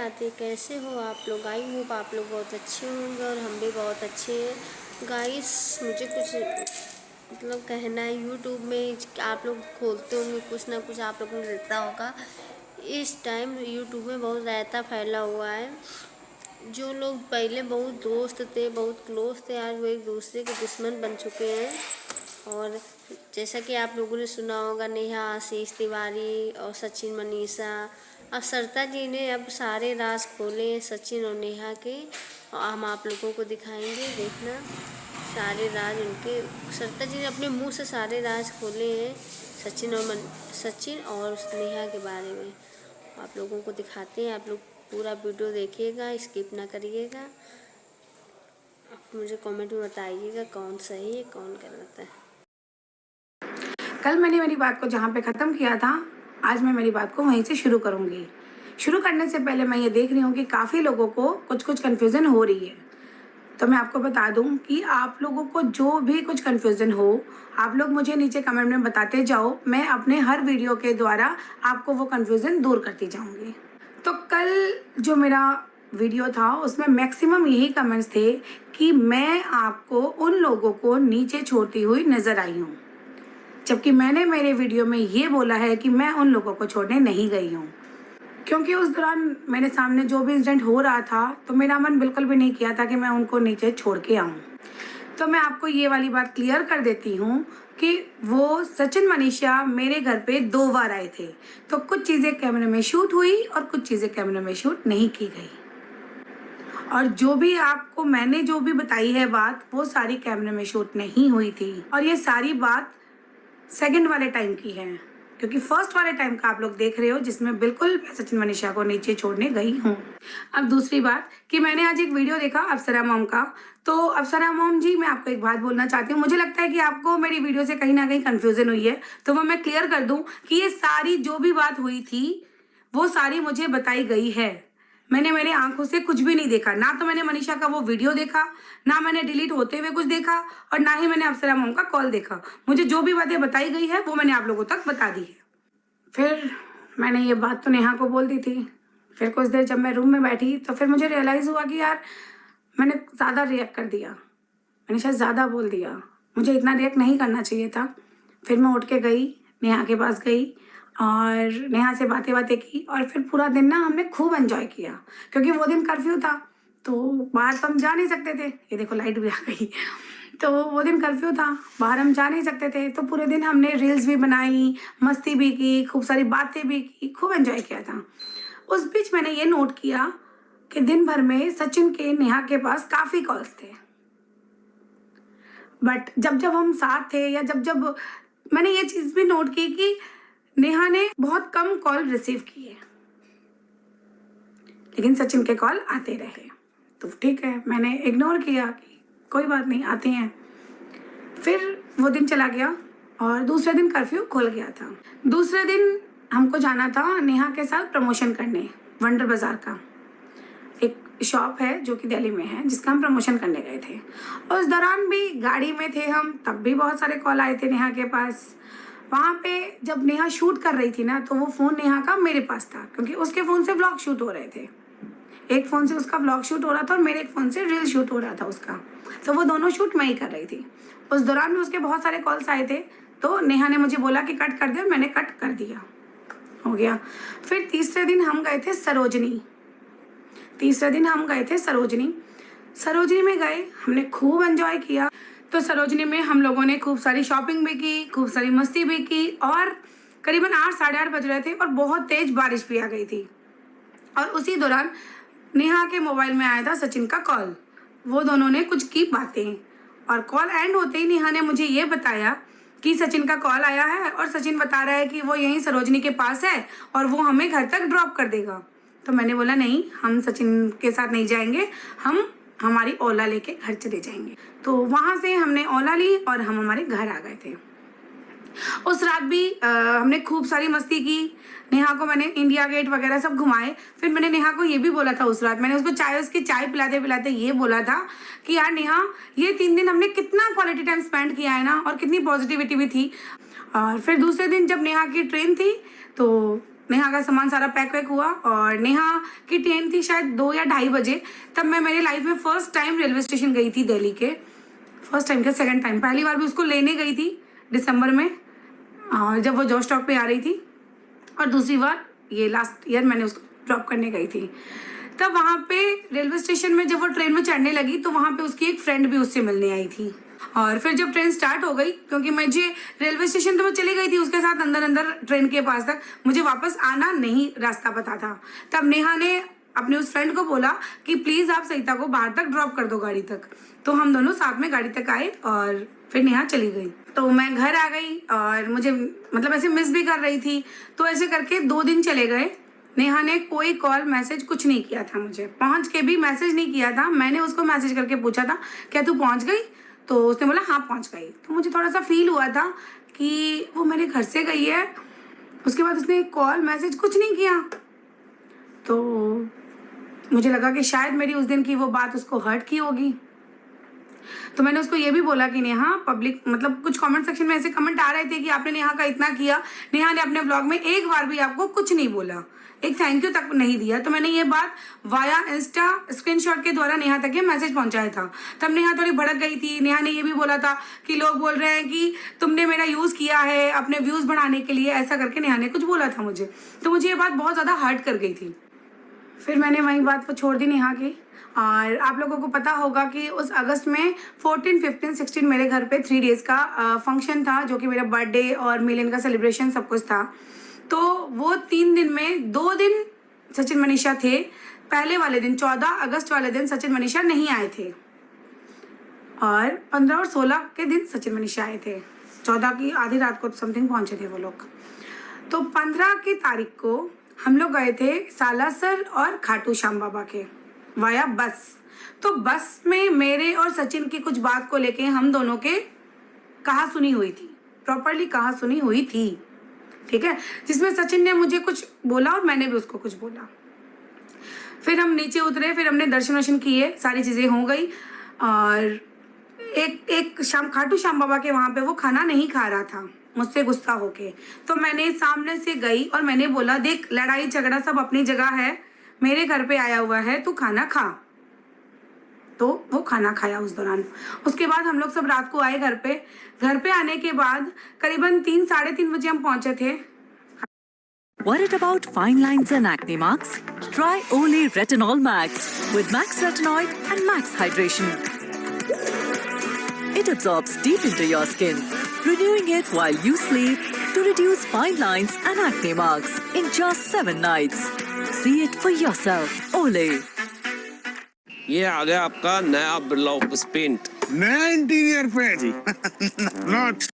राधे। कैसे हो आप लोग? आई होप आप लोग बहुत अच्छे होंगे और हम भी बहुत अच्छे हैं। गाइस, मुझे कुछ मतलब कहना है। यूट्यूब में आप लोग खोलते होंगे, कुछ ना कुछ आप लोगों को मिलता होगा। इस टाइम यूट्यूब में बहुत रायता फैला हुआ है। जो लोग पहले बहुत दोस्त थे, बहुत क्लोज थे, आज वो एक दूसरे के दुश्मन बन चुके हैं। और जैसा कि आप लोगों ने सुना होगा, नेहा आशीष तिवारी और सचिन मनीषा, अब सरिता जी ने अब सारे राज खोले हैं सचिन और नेहा के, और हम आप लोगों को दिखाएंगे। देखना सारे राज उनके, सरिता जी ने अपने मुंह से सारे राज खोले हैं सचिन और उस नेहा के बारे में। आप लोगों को दिखाते हैं। आप लोग पूरा वीडियो देखिएगा, स्किप ना करिएगा। आप मुझे कमेंट में बताइएगा कौन सही है कौन गलत है। कल मैंने मेरी बात को जहाँ पे ख़त्म किया था, आज मैं मेरी बात को वहीं से शुरू करूँगी। शुरू करने से पहले मैं ये देख रही हूँ कि काफ़ी लोगों को कुछ कन्फ्यूज़न हो रही है। तो मैं आपको बता दूँ कि आप लोगों को जो भी कुछ कन्फ्यूज़न हो, आप लोग मुझे नीचे कमेंट में बताते जाओ। मैं अपने हर वीडियो के द्वारा आपको वो कन्फ्यूज़न दूर करती जाऊँगी। तो कल जो मेरा वीडियो था उसमें मैक्सिमम यही कमेंट्स थे कि मैं आपको उन लोगों को नीचे छोड़ती हुई नज़र आई हूँ, जबकि मैंने मेरे वीडियो में ये बोला है कि मैं उन लोगों को छोड़ने नहीं गई हूँ। क्योंकि उस दौरान मेरे सामने जो भी इंसिडेंट हो रहा था, तो मेरा मन बिल्कुल भी नहीं किया था कि मैं उनको नीचे छोड़ के आऊँ। तो मैं आपको ये वाली बात क्लियर कर देती हूँ कि वो सचिन मनीषा मेरे घर पे 2 बार आए थे। तो कुछ चीज़ें कैमरे में शूट हुई और कुछ चीज़ें कैमरे में शूट नहीं की गई। और जो भी आपको मैंने जो भी बताई है बात, वो सारी कैमरे में शूट नहीं हुई थी। और ये सारी बात सेकंड वाले टाइम की है, क्योंकि फर्स्ट वाले टाइम का आप लोग देख रहे हो जिसमें बिल्कुल मैं सचिन मनीषा को नीचे छोड़ने गई हूँ। अब दूसरी बात कि मैंने आज एक वीडियो देखा अप्सरा मॉम का। तो अप्सरा मॉम जी, मैं आपको एक बात बोलना चाहती हूँ। मुझे लगता है कि आपको मेरी वीडियो से कहीं ना कहीं कंफ्यूजन हुई है, तो वो मैं क्लियर कर दूं कि ये सारी जो भी बात हुई थी वो सारी मुझे बताई गई है। मैंने मेरे आंखों से कुछ भी नहीं देखा, ना तो मैंने मनीषा का वो वीडियो देखा, ना मैंने डिलीट होते हुए कुछ देखा, और ना ही मैंने अप्सरा मॉम का कॉल देखा। मुझे जो भी बातें बताई गई है वो मैंने आप लोगों तक बता दी है। फिर मैंने ये बात तो नेहा को बोल दी थी। फिर कुछ देर जब मैं रूम में बैठी तो फिर मुझे रियलाइज़ हुआ कि यार मैंने ज़्यादा रिएक्ट कर दिया, मैंने शायद ज़्यादा बोल दिया, मुझे इतना रिएक्ट नहीं करना चाहिए था। फिर मैं उठ के गई, नेहा के पास गई और नेहा से बातें की, और फिर पूरा दिन ना हमने खूब एंजॉय किया, क्योंकि वो दिन कर्फ्यू था तो बाहर तो हम जा नहीं सकते थे। ये देखो लाइट भी आ गई। तो वो दिन कर्फ्यू था, बाहर हम जा नहीं सकते थे, तो पूरे दिन हमने रील्स भी बनाई, मस्ती भी की, खूब सारी बातें भी की, खूब एंजॉय किया था। उस बीच मैंने ये नोट किया कि दिन भर में सचिन के नेहा के पास काफ़ी कॉल्स थे, बट जब जब हम साथ थे या जब जब मैंने ये चीज़ भी नोट की कि नेहा ने बहुत कम कॉल रिसीव किए, लेकिन सचिन के कॉल आते रहे। तो ठीक है, मैंने इग्नोर किया कि कोई बात नहीं, आते हैं। फिर वो दिन चला गया और दूसरे दिन कर्फ्यू खुल गया था। दूसरे दिन हमको जाना था नेहा के साथ प्रमोशन करने, वंडर बाजार का एक शॉप है जो कि दिल्ली में है, जिसका हम प्रमोशन करने गए थे। उस दौरान भी गाड़ी में थे हम, तब भी बहुत सारे कॉल आए थे नेहा के पास। वहाँ पे जब नेहा शूट कर रही थी ना, तो वो फ़ोन नेहा का मेरे पास था, क्योंकि उसके फ़ोन से व्लॉग शूट हो रहे थे। एक फ़ोन से उसका व्लॉग शूट हो रहा था और मेरे एक फ़ोन से रील शूट हो रहा था उसका। तो वो दोनों शूट मैं ही कर रही थी। उस दौरान में उसके बहुत सारे कॉल्स आए थे, तो नेहा ने मुझे बोला कि कट कर दे, और मैंने कट कर दिया, हो गया। फिर तीसरे दिन हम गए थे सरोजनी। सरोजनी में गए, हमने खूब एंजॉय किया। तो सरोजनी में हम लोगों ने खूब सारी शॉपिंग भी की, खूब सारी मस्ती भी की, और करीबन 8 साढ़े 8 बज रहे थे और बहुत तेज बारिश भी आ गई थी। और उसी दौरान नेहा के मोबाइल में आया था सचिन का कॉल। वो दोनों ने कुछ की बातें, और कॉल एंड होते ही नेहा ने मुझे ये बताया कि सचिन का कॉल आया है और सचिन बता रहा है कि वो यहीं सरोजनी के पास है और वो हमें घर तक ड्रॉप कर देगा। तो मैंने बोला नहीं, हम सचिन के साथ नहीं जाएंगे, हम हमारी ओला लेके घर चले जाएंगे। तो वहाँ से हमने ओला ली और हम हमारे घर आ गए थे। उस रात भी हमने खूब सारी मस्ती की। नेहा को मैंने इंडिया गेट वगैरह सब घुमाए। फिर मैंने नेहा को ये भी बोला था, उस रात मैंने उसको उसकी चाय पिलाते पिलाते ये बोला था कि यार नेहा, ये 3 दिन हमने कितना क्वालिटी टाइम स्पेंड किया है ना, और कितनी पॉजिटिविटी भी थी। और फिर दूसरे दिन जब नेहा की ट्रेन थी, तो नेहा का सामान सारा पैक वैक हुआ और नेहा की ट्रेन थी शायद 2 या 2:30 बजे। तब मैं मेरी लाइफ में फर्स्ट टाइम रेलवे स्टेशन गई थी दिल्ली के। फर्स्ट टाइम क्या, सेकंड टाइम। पहली बार भी उसको लेने गई थी दिसंबर में, जब वो जॉर्ज टॉक पे आ रही थी, और दूसरी बार ये लास्ट ईयर मैंने उसको ड्रॉप करने गई थी। तब वहाँ पे रेलवे स्टेशन में जब वो ट्रेन में चढ़ने लगी तो वहाँ पे उसकी एक फ्रेंड भी उससे मिलने आई थी। और फिर जब ट्रेन स्टार्ट हो गई, क्योंकि मुझे रेलवे स्टेशन तो मैं चली गई थी उसके साथ अंदर अंदर ट्रेन के पास तक, मुझे वापस आना नहीं रास्ता पता था। तब नेहा ने अपने उस फ्रेंड को बोला कि प्लीज़ आप सरिता को बाहर तक ड्रॉप कर दो गाड़ी तक। तो हम दोनों साथ में गाड़ी तक आए और फिर नेहा चली गई। तो मैं घर आ गई और मुझे मतलब ऐसे मिस भी कर रही थी। तो ऐसे करके 2 दिन चले गए। नेहा ने कोई कॉल मैसेज कुछ नहीं किया था मुझे, पहुंच के भी मैसेज नहीं किया था। मैंने उसको मैसेज करके पूछा था क्या तू पहुंच गई, तो उसने बोला हाँ पहुंच गई। तो मुझे थोड़ा सा फील हुआ था कि वो मेरे घर से गई है। उसके बाद उसने कॉल मैसेज कुछ नहीं किया, तो मुझे लगा कि शायद मेरी उस दिन की वो बात उसको हर्ट की होगी। तो मैंने उसको ये भी बोला कि नेहा, पब्लिक मतलब कुछ कमेंट सेक्शन में ऐसे कमेंट आ रहे थे कि आपने नेहा का इतना किया, नेहा ने अपने व्लॉग में एक बार भी आपको कुछ नहीं बोला, एक थैंक यू तक नहीं दिया। तो मैंने ये बात वाया इंस्टा स्क्रीनशॉट के द्वारा नेहा तक ये मैसेज पहुंचाया था। तब नेहा थोड़ी भड़क गई थी। नेहा ने ये भी बोला था कि लोग बोल रहे हैं कि तुमने मेरा यूज़ किया है अपने व्यूज़ बढ़ाने के लिए, ऐसा करके नेहा ने कुछ बोला था मुझे। तो मुझे ये बात बहुत ज़्यादा हर्ट कर गई थी। फिर मैंने वही बात को छोड़ दी नेहा की। और आप लोगों को पता होगा कि उस अगस्त में 14, 15, 16 मेरे घर पे 3 डेज़ का फंक्शन था, जो कि मेरा बर्थडे और मिलन का सेलिब्रेशन सब कुछ था। तो वो 3 दिन में 2 दिन सचिन मनीषा थे। पहले वाले दिन 14 अगस्त वाले दिन सचिन मनीषा नहीं आए थे, और 15 और 16 के दिन सचिन मनीषा आए थे। 14 की आधी रात को समथिंग पहुंचे थे वो लोग। तो 15 की तारीख को हम लोग गए थे सालासर और खाटू श्याम बाबा के वाया बस। तो बस में मेरे और सचिन की कुछ बात को लेके हम दोनों के कहा सुनी हुई थी, प्रॉपरली कहा सुनी हुई थी, ठीक है, जिसमें सचिन ने मुझे कुछ बोला और मैंने भी उसको कुछ बोला। फिर हम नीचे उतरे, फिर हमने दर्शन वर्शन किए, सारी चीज़ें हो गई। और एक खाटू श्याम बाबा के वहाँ पे वो खाना नहीं खा रहा था मुझसे गुस्सा होके। तो मैंने सामने से गई और मैंने बोला देख, लड़ाई झगड़ा सब अपनी जगह है, मेरे घर पे आया हुआ है, तू खाना खा। तो वो खाना खाया उस दौरान। उसके बाद हम लोग सब रात को आए घर पे। घर पे आने के बाद करीबन 3, 3:30 बजे हम पहुंचे थे। Worried about fine lines and acne marks? Try Olay Retinol Max with Max Retinoid and Max Hydration. It absorbs deep into your skin, renewing it while you sleep to reduce fine lines and acne marks in just 7 nights. See it for yourself. Olay. ये आ गया आपका नया Birla office paint, नया interior paint not.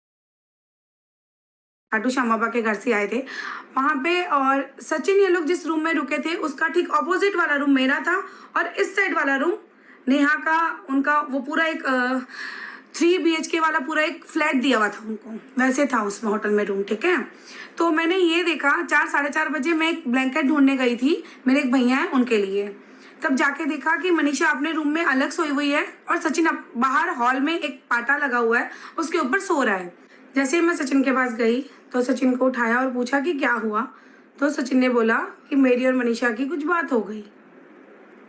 Khatu Shyam Baba के घर से आए थे वहाँ पे। और सचिन ये लोग जिस रूम में रुके थे उसका ठीक ऑपोजिट वाला रूम मेरा था, और इस साइड वाला रूम नेहा का, उनका वो पूरा एक 3 BHK वाला पूरा एक फ्लैट दिया हुआ था उनको, वैसे था उसमें होटल में रूम, ठीक है। तो मैंने ये देखा 4, 4:30 बजे मैं एक ब्लैंकेट ढूंढने गई थी, मेरे एक भैया हैं उनके लिए। तब जाके देखा कि मनीषा अपने रूम में अलग सोई हुई है और सचिन बाहर हॉल में एक पाटा लगा हुआ है उसके ऊपर सो रहा है। जैसे ही मैं सचिन के पास गई तो सचिन को उठाया और पूछा कि क्या हुआ। तो सचिन ने बोला कि मेरी और मनीषा की कुछ बात हो गई।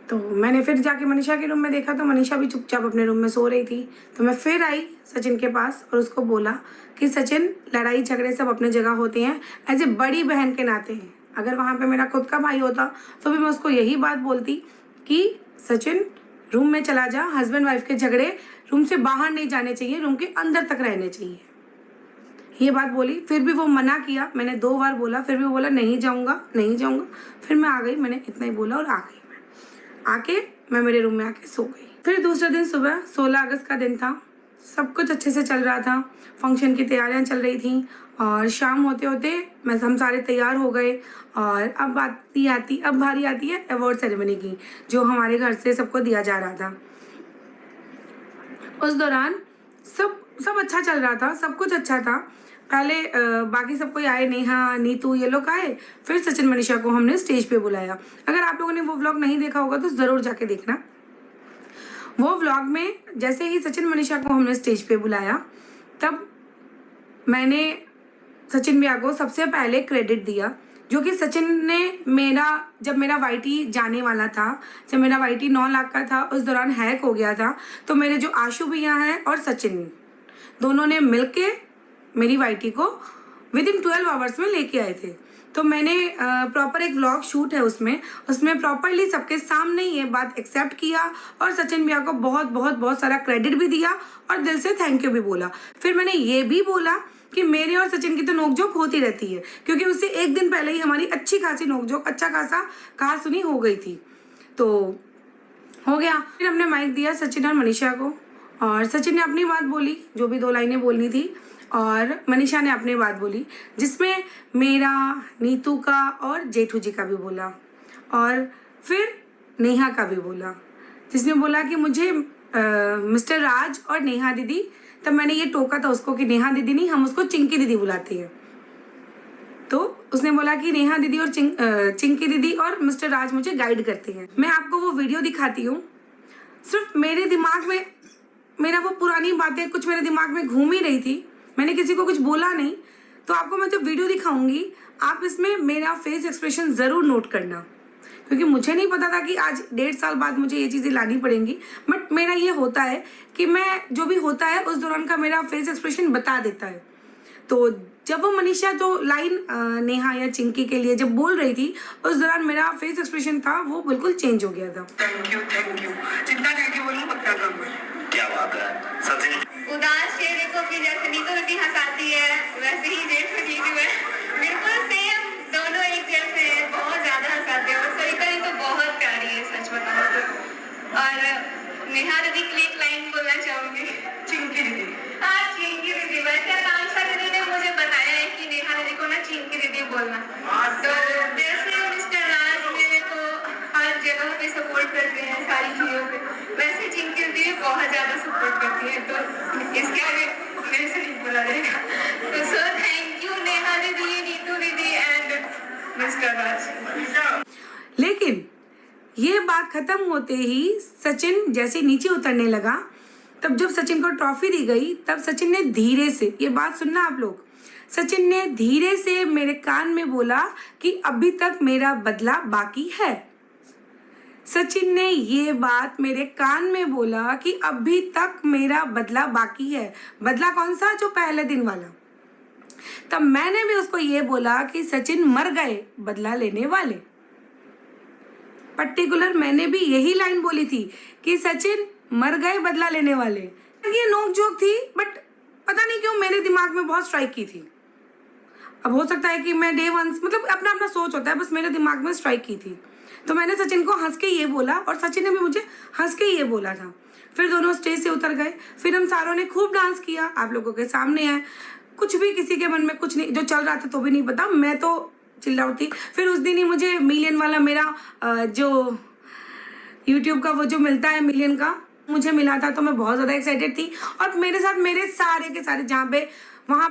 तो मैंने फिर जाके मनीषा के रूम में देखा तो मनीषा भी चुपचाप अपने रूम में सो रही थी। तो मैं फिर आई सचिन के पास और उसको बोला कि सचिन, लड़ाई झगड़े सब अपने जगह होते हैं, एज ए बड़ी बहन के नाते हैं। अगर वहाँ पे मेरा खुद का भाई होता तो भी मैं उसको यही बात बोलती कि सचिन रूम में चला जा, हस्बैंड वाइफ के झगड़े रूम से बाहर नहीं जाने चाहिए, रूम के अंदर तक रहने चाहिए। ये बात बोली, फिर भी वो मना किया। मैंने 2 बार बोला, फिर भी वो बोला नहीं जाऊँगा नहीं जाऊँगा। फिर मैं आ गई, मैंने इतना ही बोला और आ गई। मैं मेरे रूम में आके सो गई। फिर दूसरे दिन सुबह 16 अगस्त का दिन था, सब कुछ अच्छे से चल रहा था, फंक्शन की तैयारियां चल रही थी। और शाम होते होते हम सारे तैयार हो गए। और अब बारी आती है अवार्ड सेरेमनी की, जो हमारे घर से सबको दिया जा रहा था। उस दौरान सब अच्छा चल रहा था, सब कुछ अच्छा था। पहले बाकी सब कोई आए, नेहा, नीतू, ये लोग आए। फिर सचिन मनीषा को हमने स्टेज पे बुलाया। अगर आप लोगों ने वो व्लॉग नहीं देखा होगा तो ज़रूर जाके देखना। वो व्लॉग में जैसे ही सचिन मनीषा को हमने स्टेज पे बुलाया, तब मैंने सचिन भैया को सबसे पहले क्रेडिट दिया जो कि सचिन ने जब मेरा वाईटी जाने वाला था, जब मेरा वाईटी 9 लाख का था, उस दौरान हैक हो गया था। तो मेरे जो आशु भैया हैं और सचिन दोनों ने मिलके मेरी वाईटी को विदिन 12 आवर्स में लेके आए थे। तो मैंने प्रॉपर एक व्लॉग शूट है उसमें प्रॉपरली सबके सामने ये बात एक्सेप्ट किया और सचिन भैया को बहुत सारा क्रेडिट भी दिया और दिल से थैंक यू भी बोला। फिर मैंने ये भी बोला कि मेरे और सचिन की तो नोकझोंक होती रहती है, क्योंकि उससे एक दिन पहले ही हमारी अच्छी खासी नोकझोंक, अच्छा खासा कहा सुनी हो गई थी। तो हो गया। फिर हमने माइक दिया सचिन और मनीषा को, और सचिन ने अपनी बात बोली, जो भी 2 लाइनें बोलनी थी, और मनीषा ने अपनी बात बोली, जिसमें मेरा, नीतू का और जेठू जी का भी बोला, और फिर नेहा का भी बोला, जिसने बोला कि मुझे मिस्टर राज और नेहा दीदी, तब मैंने ये टोका था उसको कि नेहा दीदी नहीं, हम उसको चिंकी दीदी बुलाते हैं। तो उसने बोला कि नेहा दीदी और चिंकी दीदी और मिस्टर राज मुझे गाइड करते हैं। मैं आपको वो वीडियो दिखाती हूँ। सिर्फ मेरे दिमाग में मेरा वो पुरानी बातें कुछ मेरे दिमाग में घूम ही रही थी, मैंने किसी को कुछ बोला नहीं। तो आपको मैं जब वीडियो दिखाऊंगी, आप इसमें मेरा फेस एक्सप्रेशन ज़रूर नोट करना, क्योंकि मुझे नहीं पता था कि आज 1.5 साल बाद मुझे ये चीज़ें लानी पड़ेंगी। बट मेरा ये होता है कि मैं जो भी होता है उस दौरान का मेरा फेस एक्सप्रेशन बता देता है। तो जब वो मनीषा जो लाइन नेहा या चिंकी के लिए जब बोल रही थी, उस दौरान मेरा फेस एक्सप्रेशन था वो बिल्कुल चेंज हो गया था। थैंक यू जितना कह के बोलूँ पक्का करूँगा। क्या बात है सचिन। उदास चेहरे को भी जैसे नीतू दीदी हंसाती है, वैसे ही जेठू दीदी है, बिल्कुल सेम, दोनों एक जैसे हैं, बहुत ज्यादा हंसाते हैं। और सरिता जी तो बहुत प्यारी है, सच बताओ तो। और नेहा दीदी के लिए एक लाइन बोलना चाहूंगी, चिंकी दीदी। हाँ, चिंकी दीदी। वैसे आकांक्षा दीदी ने मुझे बताया है कि नेहा दीदी को ना चिंकी दीदी बोलना। तो जैसे मिस्टर राज मेरे को हर जगह पे सपोर्ट करते हैं सारी चीजों पे, वैसे चिंकी दीदी बहुत ज्यादा सपोर्ट करती है। तो इसके आगे मेरे से नहीं बोला जाएगा। तो सो थैंक यू नेहा दीदी, नीतू दीदी एंड मिस्टर राज। लेकिन ये बात खत्म होते ही सचिन जैसे नीचे उतरने लगा, तब जब सचिन को ट्रॉफी दी गई, तब सचिन ने धीरे से, ये बात सुनना आप लोग, सचिन ने धीरे से मेरे कान में बोला कि अभी तक मेरा बदला बाकी है। सचिन ने ये बात मेरे कान में बोला कि अभी तक मेरा बदला बाकी है। बदला कौन सा? जो पहले दिन वाला। तब मैंने भी उसको ये बोला कि सचिन मर गए बदला लेने वाले। पर्टिकुलर मैंने भी यही लाइन बोली थी कि सचिन मर गए बदला लेने वाले। ये नोकझोंक थी, बट पता नहीं क्यों मेरे दिमाग में बहुत स्ट्राइक की थी। अब हो सकता है कि मैं डे 1 मतलब अपना अपना सोच होता है, बस मेरे दिमाग में स्ट्राइक की थी। तो मैंने सचिन को हंस के ये बोला और सचिन ने भी मुझे हंस के ये बोला था। फिर दोनों स्टेज से उतर गए। फिर हम सारों ने खूब डांस किया, आप लोगों के सामने है। कुछ भी किसी के मन में कुछ नहीं, जो चल रहा था तो भी नहीं पता, मैं तो चिल्ला उठी। फिर उस दिन ही मुझे मिलियन वाला मेरा जो यूट्यूब का वो जो मिलता है मिलियन का, मुझे मिला था, तो मैं बहुत ज़्यादा एक्साइटेड थी। और मेरे साथ मेरे सारे के सारे, जहाँ पे